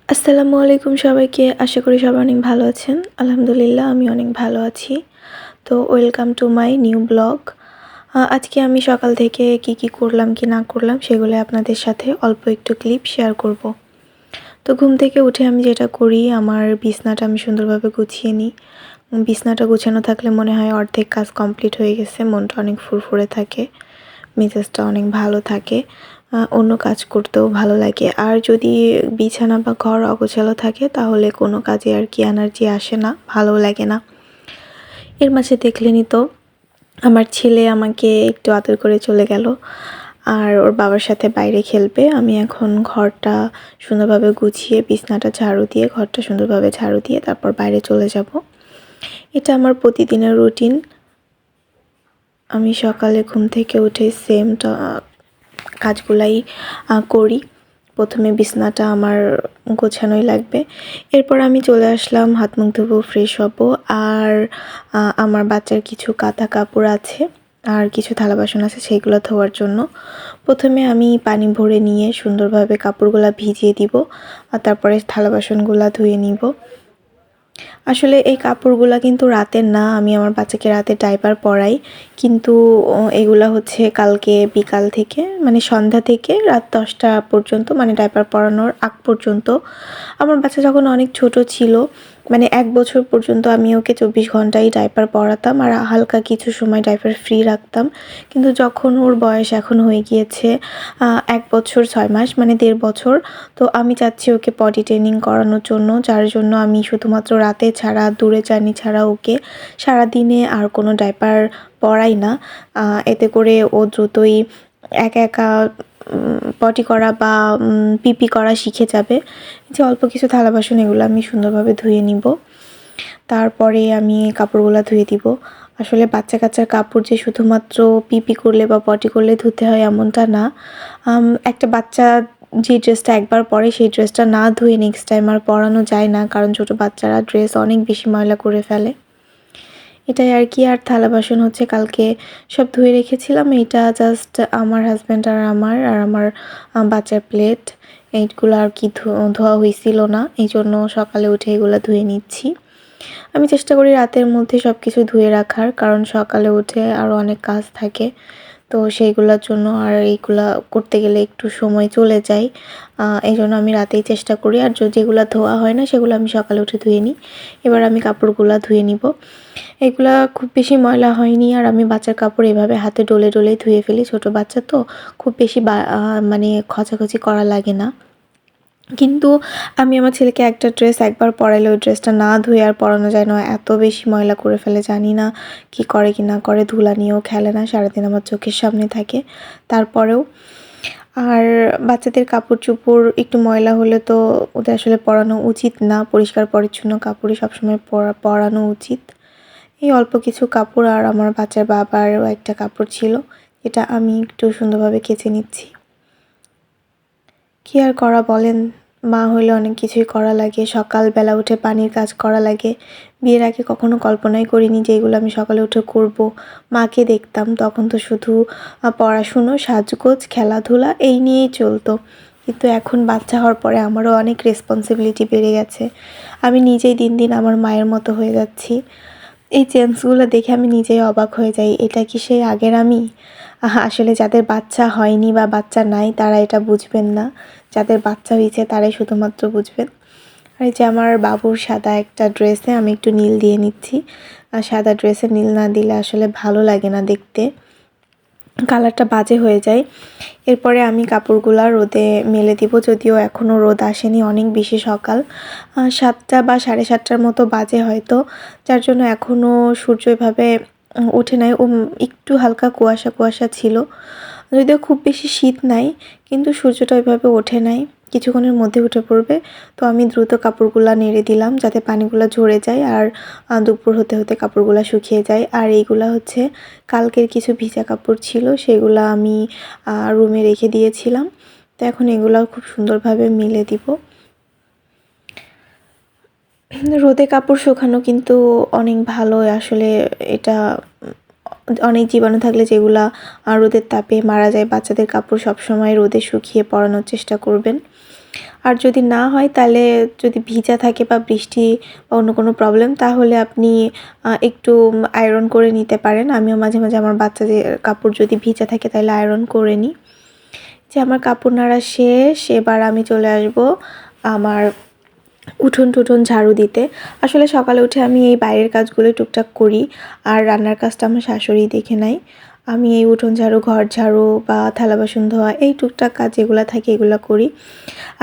আসসালামু আলাইকুম সবাইকে। আশা করি সবাই অনেক ভালো আছেন। আলহামদুলিল্লাহ আমি অনেক ভালো আছি। তো welcome to my new blog. আজকে আমি সকাল থেকে কি করলাম কি না করলাম সেগুলো আপনাদের সাথে অল্প একটু ক্লিপ শেয়ার করব। তো ঘুম থেকে উঠে আমি যেটা করি, আমার বিছনাটা আমি সুন্দরভাবে গুছিয়ে নিই। বিছনাটা গুছানো থাকলে মনে হয় অর্ধেক কাজ কমপ্লিট হয়ে গেছে, মনটা অনেক ফুরফুরে থাকে, মেজাজটা অনেক ভালো থাকে, অন্য কাজ করতেও ভালো লাগে। আর যদি বিছানা বা ঘর অগোছালো থাকে তাহলে কোনো কাজে আর কি এনার্জি আসে না, ভালোও লাগে না। এর মাঝে দেখলেনই তো আমার ছেলে আমাকে একটু আদর করে চলে গেল আর ওর বাবার সাথে বাইরে খেলবে। আমি এখন ঘরটা সুন্দরভাবে গুছিয়ে বিছনাটা ঝাড়ু দিয়ে ঘরটা সুন্দরভাবে ঝাড়ু দিয়ে তারপর বাইরে চলে যাব। এটা আমার প্রতিদিনের রুটিন। আমি সকালে ঘুম থেকে উঠে সেমটা কাজগুলাই করি। প্রথমে বিছনাটা আমার গোছানোই লাগবে। এরপর আমি চলে আসলাম হাত মুখ ধুবো, ফ্রেশ হব। আর আমার বাচ্চার কিছু কাঁথা কাপড় আছে আর কিছু থালা বাসন আছে, সেইগুলো ধোয়ার জন্য প্রথমে আমি পানি ভরে নিয়ে সুন্দরভাবে কাপড়গুলা ভিজিয়ে দিব আর তারপরে থালা বাসনগুলা ধুয়ে নিব। আসলে এই কাপড়গুলা কিন্তু রাতের না, আমি আমার বাচ্চাকে রাতে ডাইপার পরাই, কিন্তু এগুলা হচ্ছে কালকে বিকাল থেকে মানে সন্ধ্যা থেকে রাত 10টা পর্যন্ত, মানে ডাইপার পরানোর আগ পর্যন্ত। আমার বাচ্চা যখন অনেক ছোট ছিল, মানে 1 বছর পর্যন্ত আমি ওকে 24 ঘন্টাই ডাইপার পরাতাম আর হালকা কিছু সময় ডাইপার ফ্রি রাখতাম। কিন্তু যখন ওর বয়স এখন হয়ে গিয়েছে 1 বছর 6 মাস, মানে 1.5 বছর, তো আমি চাচ্ছি ওকে পটি ট্রেনিং করানোর জন্য, যার জন্য আমি শুধুমাত্র রাতে ছাড়া, দূরে জার্নি ছাড়া ওকে সারাদিনে আর কোনো ডাইপার পরাই না। এতে করে ও দ্রুতই একা একা পটি করা বা পিপি করা শিখে যাবে। যে অল্প কিছু থালা বাসন এগুলো আমি সুন্দরভাবে ধুয়ে নিব, তারপরে আমি কাপড়গুলো ধুয়ে দিব। আসলে বাচ্চা কাচ্চার কাপড় যে শুধুমাত্র পিপি করলে বা পটি করলে ধুতে হয় এমনটা না। একটা বাচ্চা যে ড্রেসটা একবার পরে সেই ড্রেসটা না ধুয়ে নেক্সট টাইম আর পরানো যায় না, কারণ ছোট বাচ্চারা ড্রেস অনেক বেশি ময়লা করে ফেলে। এটাই আর কি। আর থালা বাসন হচ্ছে কালকে সব ধুয়ে রেখেছিলাম, এটা জাস্ট আমার হাজব্যান্ড আর আমার বাচ্চার প্লেট, এইগুলো আর কি ধোয়া হয়েছিল না, এই জন্য সকালে উঠে এগুলো ধুয়ে নিচ্ছি। আমি চেষ্টা করি রাতের মধ্যে সব কিছু ধুয়ে রাখার, কারণ সকালে উঠে আরও অনেক কাজ থাকে, তো সেইগুলোর জন্য আর এইগুলা করতে গেলে একটু সময় চলে যায়। এই জন্য আমি রাতেই চেষ্টা করি, আর যেগুলো ধোয়া হয় না সেগুলো আমি সকালে উঠে ধুয়ে নিই। এবার আমি কাপড়গুলা ধুয়ে নিব। এগুলা খুব বেশি ময়লা হয়নি, আর আমি বাচ্চার কাপড় এভাবে হাতে ডলে ডলেই ধুয়ে ফেলি, ছোট বাচ্চা তো খুব বেশি মানে খচাখচি করা লাগে না। কিন্তু আমি আমার ছেলেকে একটা ড্রেস একবার পরাইলে ওই ড্রেসটা না ধুয়ে আর পরানো যায় না, এত বেশি ময়লা করে ফেলে, জানি না কি করে কি না করে, ধুলা নিয়েও খেলে না, সারাদিন আমার চোখের সামনে থাকে তারপরেও। আর বাচ্চাদের কাপড় চোপড় একটু ময়লা হলে তো ওদের আসলে পরানো উচিত না, পরিষ্কার পরিচ্ছন্ন কাপড়ই সবসময় পরানো উচিত। এই অল্প কিছু কাপড় আর আমার বাচ্চার বাবারও একটা কাপড় ছিল, এটা আমি একটু সুন্দরভাবে কেচে নিচ্ছি। কী আর করা বলেন, মা হইলে অনেক কিছুই করা লাগে, সকালবেলা উঠে পানির কাজ করা লাগে। বিয়ের আগে কখনো কল্পনাই করিনি যে এগুলো আমি সকালে উঠে করব। মাকে দেখতাম তখন তো শুধু পড়াশুনো, সাজগোজ, খেলাধুলা এই নিয়েই চলতো, কিন্তু এখন বাচ্চা হওয়ার পরে আমারও অনেক রেসপন্সিবিলিটি বেড়ে গেছে। আমি নিজেই দিন দিন আমার মায়ের মতো হয়ে যাচ্ছি। এই চেঞ্জগুলো দেখে আমি নিজেই অবাক হয়ে যাই, এটা কি সেই আগের আমি? আসলে যাদের বাচ্চা হয়নি বা বাচ্চা নাই তারা এটা বুঝবেন না, যাদের বাচ্চা হয়েছে তারাই শুধুমাত্র বুঝবেন। আর এই যে আমার বাবুর সাদা একটা ড্রেসে আমি একটু নীল দিয়ে নিচ্ছি, আর সাদা ড্রেসে নীল না দিলে আসলে ভালো লাগে না দেখতে, কালারটা বাজে হয়ে যায়। এরপরে আমি কাপড়গুলা রোদে মেলে দিব, যদিও এখনও রোদ আসেনি, অনেক বেশি সকাল, 7টা বা 7:30টার মতো বাজে হয়তো, যার জন্য এখনও সূর্য এভাবে ওঠে নাই। একটু হালকা কুয়াশা কুয়াশা ছিল, যদিও খুব বেশি শীত নাই, কিন্তু সূর্যটা ওইভাবে ওঠে নাই, কিছুক্ষণের মধ্যে উঠে পড়বে। তো আমি দ্রুত কাপড়গুলা নেড়ে দিলাম যাতে পানিগুলা ঝরে যায়, আর দুপুর হতে হতে কাপড়গুলা শুকিয়ে যায়। আর এইগুলা হচ্ছে কালকের কিছু ভিজা কাপড় ছিল, সেগুলা আমি রুমে রেখে দিয়েছিলাম, তো এখন এগুলাও খুব সুন্দরভাবে মেলে দিব। রোদে কাপড় শুকানো কিন্তু অনেক ভালো আসলে, এটা অনেক জীবাণু থাকলে যেগুলা রোদের তাপে মারা যায়, বাচ্চাদের কাপড় সবসময় রোদে শুকিয়ে পরানোর চেষ্টা করবেন। আর যদি না হয় তাহলে যদি ভিজা থাকে বা বৃষ্টি বা অন্য কোনো প্রবলেম তাহলে আপনি একটু আয়রন করে নিতে পারেন। আমিও মাঝে মাঝে আমার বাচ্চাদের কাপড় যদি ভিজা থাকে তাহলে আয়রন করে নিই। যে আমার কাপড় নাড়া শেষ, এবার আমি চলে আসব আমার উঠোন টুঠোন ঝাড়ু দিতে। আসলে সকালে উঠে আমি এই বাইরের কাজগুলো টুকটাক করি, আর রান্নার কাজটা আমার শাশুড়ি দেখে নেয়। আমি এই উঠোন ঝাড়ু, ঘর ঝাড়ু বা থালা বাসন ধোয়া এই টুকটাক কাজ যেগুলো থাকে এগুলো করি।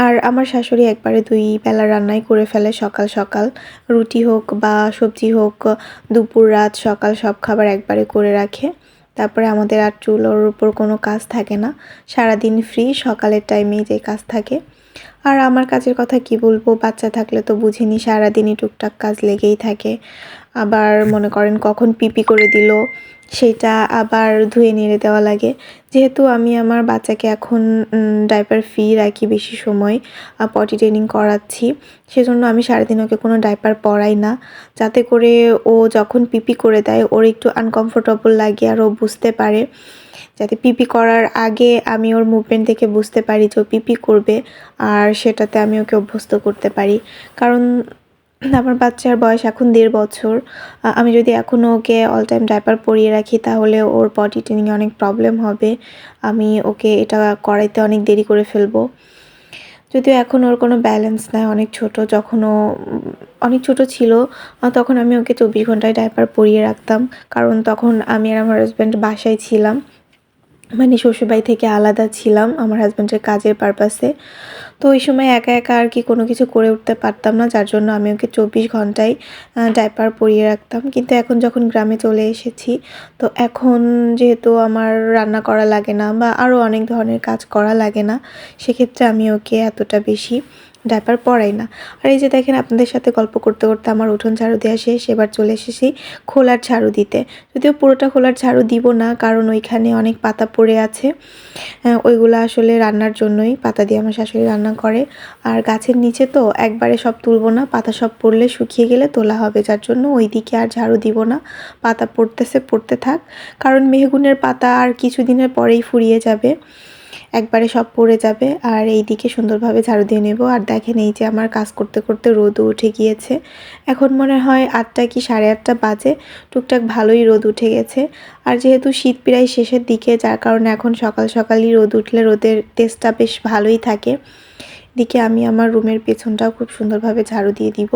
আর আমার শাশুড়ি একবারে 2 বেলা রান্নাই করে ফেলে সকাল সকাল। রুটি হোক বা সবজি হোক, দুপুর রাত সকাল সব খাবার একবারে করে রাখে। তারপরে আমাদের আর চুলোর উপর কোনো কাজ থাকে না, সারাদিন ফ্রি, সকালের টাইমেই যে কাজ থাকে। আর আমার কাজের কথা কি বলবো, বাচ্চা থাকলে তো বুঝিনি সারাদিনই টুকটাক কাজ লেগেই থাকে। আবার মনে করেন কখন পিপি করে দিল সেটা আবার ধুয়ে নেড়ে দেওয়া লাগে। যেহেতু আমি আমার বাচ্চাকে এখন ডাইপার ফ্রি রাখি বেশি সময়, পটি ট্রেনিং করাচ্ছি, সেজন্য আমি সারাদিন ওকে কোনো ডাইপার পরাই না, যাতে করে ও যখন পিপি করে দেয় ওর একটু আনকমফোর্টেবল লাগে আর ও বুঝতে পারে, যাতে পিপি করার আগে আমি ওর মুভমেন্ট দেখে বুঝতে পারি যে ও পিপি করবে, আর সেটাতে আমি ওকে অভ্যস্ত করতে পারি। কারণ আমার বাচ্চার বয়স এখন 1.5 বছর। আমি যদি এখনও ওকে অল টাইম ডাইপার পরিয়ে রাখি তাহলে ওর পটি ট্রেনিংয়ে অনেক প্রবলেম হবে। আমি ওকে এটা করাইতে অনেক দেরি করে ফেলবো। যদিও এখন ওর কোনো ব্যালেন্স নাই, অনেক ছোট। যখন ও অনেক ছোট ছিল তখন আমি ওকে 24 ঘন্টায় ডাইপার পরিয়ে রাখতাম, কারণ তখন আমি আর আমার হাজব্যান্ড বাসায় ছিলাম, মানে শ্বশুরবাড়ি থেকে আলাদা ছিলাম আমার হাজব্যান্ডের কাজের পারপাসে। তো ওই সময় একা একা আর কি কোনো কিছু করে উঠতে পারতাম না, যার জন্য আমি ওকে 24 ঘন্টাই ডাইপার পরিয়ে রাখতাম। কিন্তু এখন যখন গ্রামে চলে এসেছি, তো এখন যেহেতু আমার রান্না করা লাগে না বা আরও অনেক ধরনের কাজ করা লাগে না, সেক্ষেত্রে আমি ওকে এতটা বেশি ডাইপার পরাই না। আর এই যে দেখেন, আপনাদের সাথে গল্প করতে করতে আমার উঠোন ঝাড়ু দেওয়া শেষ, এবার চলে এসেছি খোলার ঝাড়ু দিতে। যদিও পুরোটা খোলার ঝাড়ু দিব না, কারণ ওইখানে অনেক পাতা পড়ে আছে, ওইগুলো আসলে রান্নার জন্যই, পাতা দিয়ে আমার শাশুড়ি রান্না করে। আর গাছের নিচে তো একবারে সব তুলব না, পাতা সব পড়লে শুকিয়ে গেলে তোলা হবে, যার জন্য ওই দিকে আর ঝাড়ু দিব না। পাতা পড়তেছে, পড়তে থাক, কারণ মেহগুনের পাতা আর কিছুদিনের পরেই ফুরিয়ে যাবে, একবারে সব পড়ে যাবে। আর এই দিকে সুন্দরভাবে ঝাড়ু দিয়ে নেব। আর দেখেন, এই যে আমার কাজ করতে করতে রোদও উঠে গিয়েছে। এখন মনে হয় 8টা কি 8:30 বাজে, টুকটাক ভালোই রোদ উঠে গেছে। আর যেহেতু শীত প্রায় শেষের দিকে, যার কারণে এখন সকাল সকালই রোদ উঠলে রোদের তেজটা বেশ ভালোই থাকে। দিকে আমি আমার রুমের পেছনটাও খুব সুন্দরভাবে ঝাড়ু দিয়ে দিব।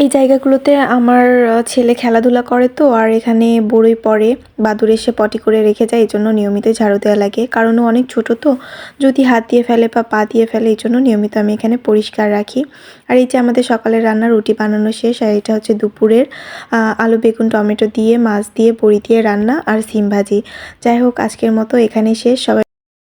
এই জায়গাগুলোতে আমার ছেলে খেলাধুলা করে, তো আর এখানে বড়ই পড়ে, বাদুড় এসে পটি করে রেখে যায়, এই জন্য নিয়মিত ঝাড়ু দেওয়া লাগে। কারণ ও অনেক ছোট, তো যদি হাত দিয়ে ফেলে বা পা দিয়ে ফেলে, এই জন্য নিয়মিত আমি এখানে পরিষ্কার রাখি। আর এই যে আমাদের সকালের রান্না, রুটি বানানো শেষ, আর এটা হচ্ছে দুপুরের আলু বেগুন টমেটো দিয়ে, মাছ দিয়ে, বড়ি দিয়ে রান্না আর সিম ভাজি। যাই হোক, আজকের মতো এখানেই শেষ। সবাই